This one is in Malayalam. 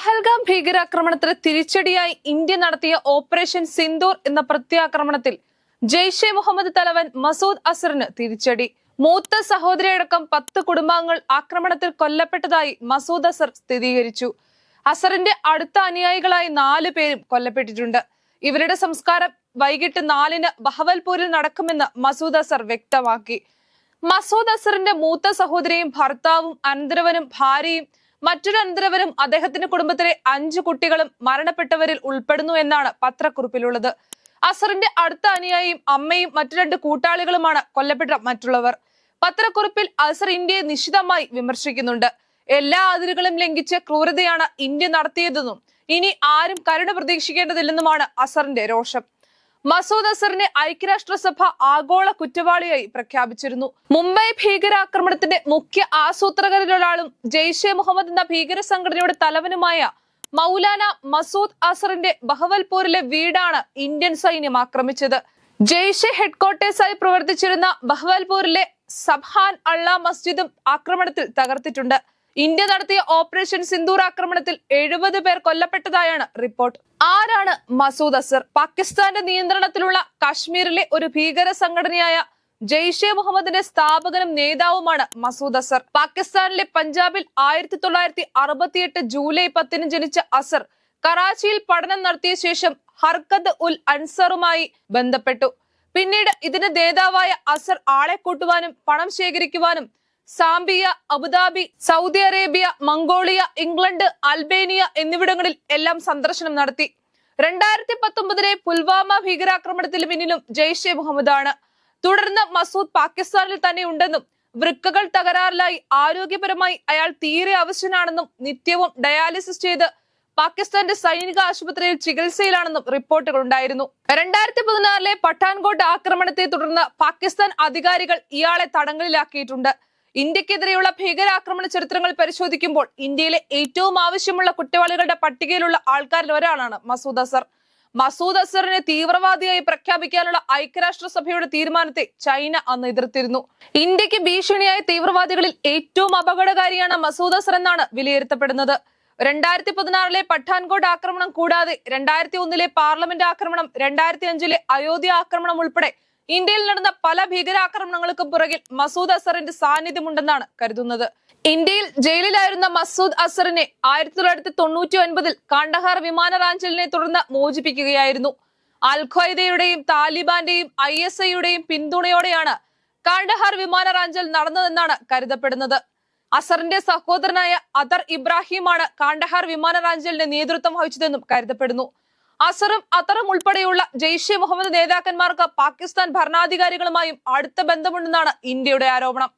പഹൽഗാം ഭീകരാക്രമണത്തിന് തിരിച്ചടിയായി ഇന്ത്യ നടത്തിയ ഓപ്പറേഷൻ സിന്ദൂർ എന്ന പ്രത്യാക്രമണത്തിൽ ജെയ്ഷെ മുഹമ്മദ് തലവൻ മസൂദ് അസറിന് തിരിച്ചടി. മൂത്ത സഹോദരിയടക്കം 10 കുടുംബാംഗങ്ങൾ ആക്രമണത്തിൽ കൊല്ലപ്പെട്ടതായി മസൂദ് അസർ സ്ഥിരീകരിച്ചു. അസറിന്റെ അടുത്ത അനുയായികളായി 4 പേരും കൊല്ലപ്പെട്ടിട്ടുണ്ട്. ഇവരുടെ സംസ്കാരം വൈകിട്ട് 4-ന് ബഹവൽപൂരിൽ നടക്കുമെന്ന് മസൂദ് അസർ വ്യക്തമാക്കി. മസൂദ് അസറിന്റെ മൂത്ത സഹോദരിയും ഭർത്താവും അനന്തരവനും ഭാര്യയും മറ്റൊരു അനന്തരവനും അദ്ദേഹത്തിന്റെ കുടുംബത്തിലെ 5 കുട്ടികളും മരണപ്പെട്ടവരിൽ ഉൾപ്പെടുന്നു എന്നാണ് പത്രക്കുറിപ്പിലുള്ളത്. അസറിന്റെ അടുത്ത അനുയായിയും അമ്മയും മറ്റു 2 കൂട്ടാളികളുമാണ് കൊല്ലപ്പെട്ട മറ്റുള്ളവർ. പത്രക്കുറിപ്പിൽ അസർ ഇന്ത്യയെ നിശിതമായി വിമർശിക്കുന്നുണ്ട്. എല്ലാ അതിരുകളും ലംഘിച്ച് ക്രൂരതയാണ് ഇന്ത്യ നടത്തിയതെന്നും ഇനി ആരും കരുണ പ്രതീക്ഷിക്കേണ്ടതില്ലെന്നുമാണ് അസറിന്റെ രോഷം. മസൂദ് അസറിനെ ഐക്യരാഷ്ട്രസഭ ആഗോള കുറ്റവാളിയായി പ്രഖ്യാപിച്ചിരുന്നു. മുംബൈ ഭീകരാക്രമണത്തിന്റെ മുഖ്യ ആസൂത്രകരിലൊരാളും ജെയ്ഷെ മുഹമ്മദ് എന്ന ഭീകര സംഘടനയുടെ തലവനുമായ മൗലാന മസൂദ് അസറിന്റെ ബഹവൽപൂരിലെ വീടാണ് ഇന്ത്യൻ സൈന്യം ആക്രമിച്ചത്. ജെയ്ഷെ ഹെഡ്ക്വാർട്ടേഴ്സായി പ്രവർത്തിച്ചിരുന്ന ബഹവൽപൂരിലെ സബ്ഹാൻ അള്ള മസ്ജിദും ആക്രമണത്തിൽ തകർത്തിട്ടുണ്ട്. ഇന്ത്യ നടത്തിയ ഓപ്പറേഷൻ സിന്ദൂർ ആക്രമണത്തിൽ 70 പേർ കൊല്ലപ്പെട്ടതായാണ് റിപ്പോർട്ട്. ആരാണ് മസൂദ് അസർ? പാകിസ്ഥാന്റെ നിയന്ത്രണത്തിലുള്ള കാശ്മീരിലെ ഒരു ഭീകര സംഘടനയായ ജെയ്ഷെ മുഹമ്മദിന്റെ സ്ഥാപകനും നേതാവുമാണ് മസൂദ് അസർ. പാകിസ്ഥാനിലെ പഞ്ചാബിൽ 1968 ജൂലൈ 10-ന് ജനിച്ച അസർ കറാച്ചിയിൽ പഠനം നടത്തിയ ശേഷം ഹർക്കത്ത് ഉൽ അൻസറുമായി ബന്ധപ്പെട്ടു. പിന്നീട് ഇതിന്റെ നേതാവായ അസർ ആളെ കൂട്ടുവാനും പണം ശേഖരിക്കുവാനും Zambia, Abu Dhabi, Saudi Arabia, Mongolia, England, Albania എന്നിവിടങ്ങളിൽ എല്ലാം സന്ദർശനം നടത്തി. 2019 പുൽവാമ ഭീകരാക്രമണത്തിന് പിന്നിലും ജെയ്ഷെ മുഹമ്മദാണ്. തുടർന്ന് മസൂദ് പാകിസ്ഥാനിൽ തന്നെ ഉണ്ടെന്നും വൃക്കകൾ തകരാറിലായി ആരോഗ്യപരമായി അയാൾ തീരെ അവശനാണെന്നും നിത്യവും ഡയാലിസിസ് ചെയ്ത് പാകിസ്ഥാന്റെ സൈനിക ആശുപത്രിയിൽ ചികിത്സയിലാണെന്നും റിപ്പോർട്ടുകൾ ഉണ്ടായിരുന്നു. 2014 പഠാൻകോട്ട് ആക്രമണത്തെ തുടർന്ന് പാകിസ്ഥാൻ അധികാരികൾ ഇയാളെ തടങ്കലിലാക്കിയിട്ടുണ്ട്. ഇന്ത്യക്കെതിരെയുള്ള ഭീകരാക്രമണ ചരിത്രങ്ങൾ പരിശോധിക്കുമ്പോൾ ഇന്ത്യയിലെ ഏറ്റവും ആവശ്യമുള്ള കുറ്റവാളികളുടെ പട്ടികയിലുള്ള ആൾക്കാരിൽ ഒരാളാണ് മസൂദ് അസർ. മസൂദ് അസറിനെ തീവ്രവാദിയായി പ്രഖ്യാപിക്കാനുള്ള ഐക്യരാഷ്ട്രസഭയുടെ തീരുമാനത്തെ ചൈന അന്ന് എതിർത്തിരുന്നു. ഇന്ത്യക്ക് ഭീഷണിയായ തീവ്രവാദികളിൽ ഏറ്റവും അപകടകാരിയാണ് മസൂദ് അസർ എന്നാണ് വിലയിരുത്തപ്പെടുന്നത്. 2016 പഠാൻകോട്ട് ആക്രമണം കൂടാതെ 2001 പാർലമെന്റ് ആക്രമണം, 2005 അയോധ്യ ആക്രമണം ഉൾപ്പെടെ ഇന്ത്യയിൽ നടന്ന പല ഭീകരാക്രമണങ്ങൾക്കും പുറകിൽ മസൂദ് അസറിന്റെ സാന്നിധ്യമുണ്ടെന്നാണ് കരുതുന്നത്. ഇന്ത്യയിൽ ജയിലിലായിരുന്ന മസൂദ് അസറിനെ 1999 കാണ്ഡഹാർ വിമാനറാഞ്ചലിനെ തുടർന്ന് മോചിപ്പിക്കുകയായിരുന്നു. അൽ ഖ്വയ്ദയുടെയും താലിബാന്റെയും ISIയുടെയും പിന്തുണയോടെയാണ് കാണ്ഡഹാർ വിമാനറാഞ്ചൽ നടന്നതെന്നാണ് കരുതപ്പെടുന്നത്. അസറിന്റെ സഹോദരനായ അദർ ഇബ്രാഹിമാണ് കാണ്ഡഹാർ വിമാനറാഞ്ചലിന്റെ നേതൃത്വം വഹിച്ചതെന്നും കരുതപ്പെടുന്നു. അസറും അത്തറും ഉൾപ്പെടെയുള്ള ജെയ്ഷെ മുഹമ്മദ് നേതാക്കന്മാർക്ക് പാകിസ്ഥാൻ ഭരണാധികാരികളുമായും അടുത്ത ബന്ധമുണ്ടെന്നാണ് ഇന്ത്യയുടെ ആരോപണം.